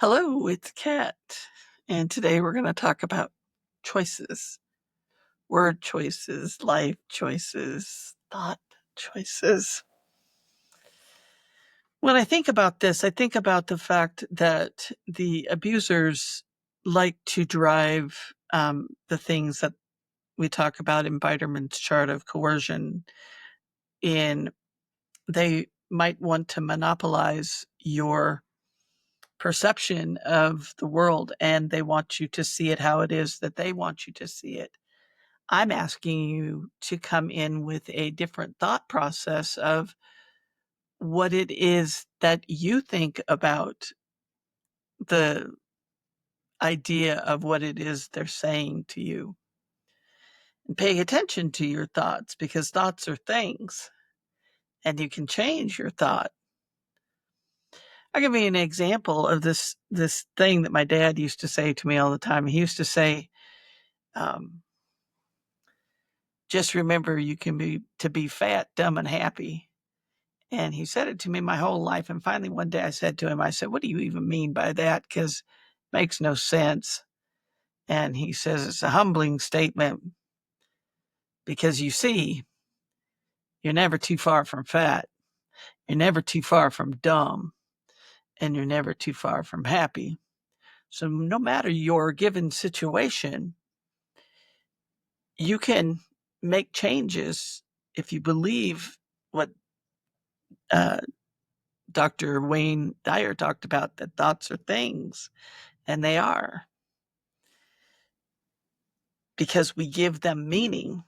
Hello, it's Kat, and today we're going to talk about choices, word choices, life choices, thought choices. When I think about this, I think about the fact that the abusers like to drive the things that we talk about in Biderman's chart of coercion in. They might want to monopolize your perception of the world, and they want you to see it how it is that they want you to see it. I'm asking you to come in with a different thought process of what it is that you think about the idea of what it is they're saying to you. And pay attention to your thoughts, because thoughts are things and you can change your thought. I'll give you an example of this thing that my dad used to say to me all the time. He used to say, um, just remember you can be fat, dumb, and happy. And he said it to me my whole life. And finally, one day I said to him, I said, what do you even mean by that? Because it makes no sense. And he says, it's a humbling statement because you see, you're never too far from fat. You're never too far from dumb. And you're never too far from happy. So no matter your given situation, you can make changes if you believe what uh, Dr. Wayne Dyer talked about, that thoughts are things, and they are, because we give them meaning.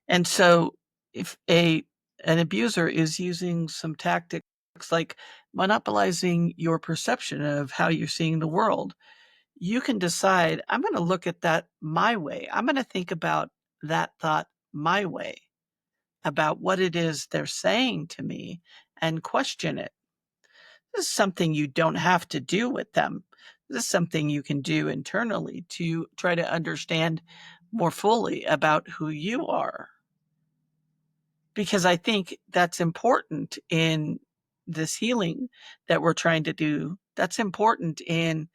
And so if an abuser is using some tactics like monopolizing your perception of how you're seeing the world, you can decide, I'm going to look at that my way. I'm going to think about that thought my way, about what it is they're saying to me, and question it. This is something you don't have to do with them. This is something you can do internally to try to understand more fully about who you are. Because I think that's important in this healing that we're trying to do. That's important in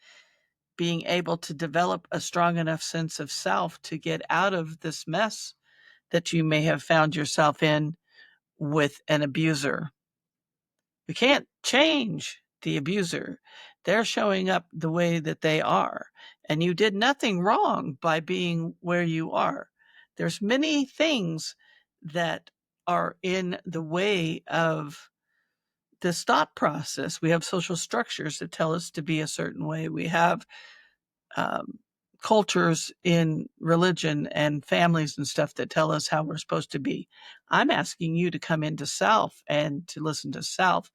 being able to develop a strong enough sense of self to get out of this mess that you may have found yourself in with an abuser. We can't change the abuser. They're showing up the way that they are. And you did nothing wrong by being where you are. There's many things that are in the way of this thought process. We have social structures that tell us to be a certain way. We have um, cultures in religion and families and stuff that tell us how we're supposed to be. I'm asking you to come into self and to listen to self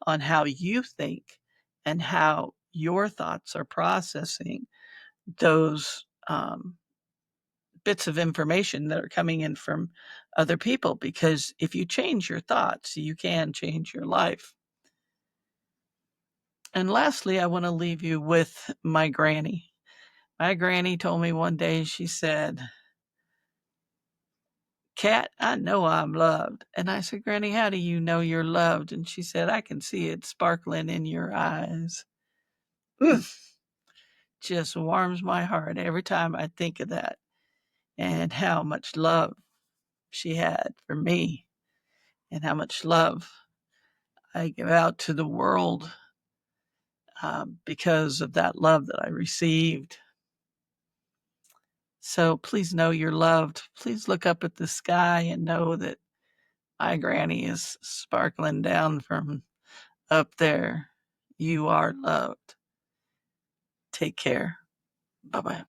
on how you think and how your thoughts are processing those bits of information that are coming in from other people. Because if you change your thoughts, you can change your life. And lastly, I want to leave you with my granny. My granny told me one day, she said, Kat, I know I'm loved. And I said, Granny, how do you know you're loved? And she said, I can see it sparkling in your eyes. Just warms my heart every time I think of that, and how much love she had for me, and how much love I give out to the world because of that love that I received. So please know you're loved. Please look up at the sky and know that my granny is sparkling down from up there. You are loved. Take care. Bye bye.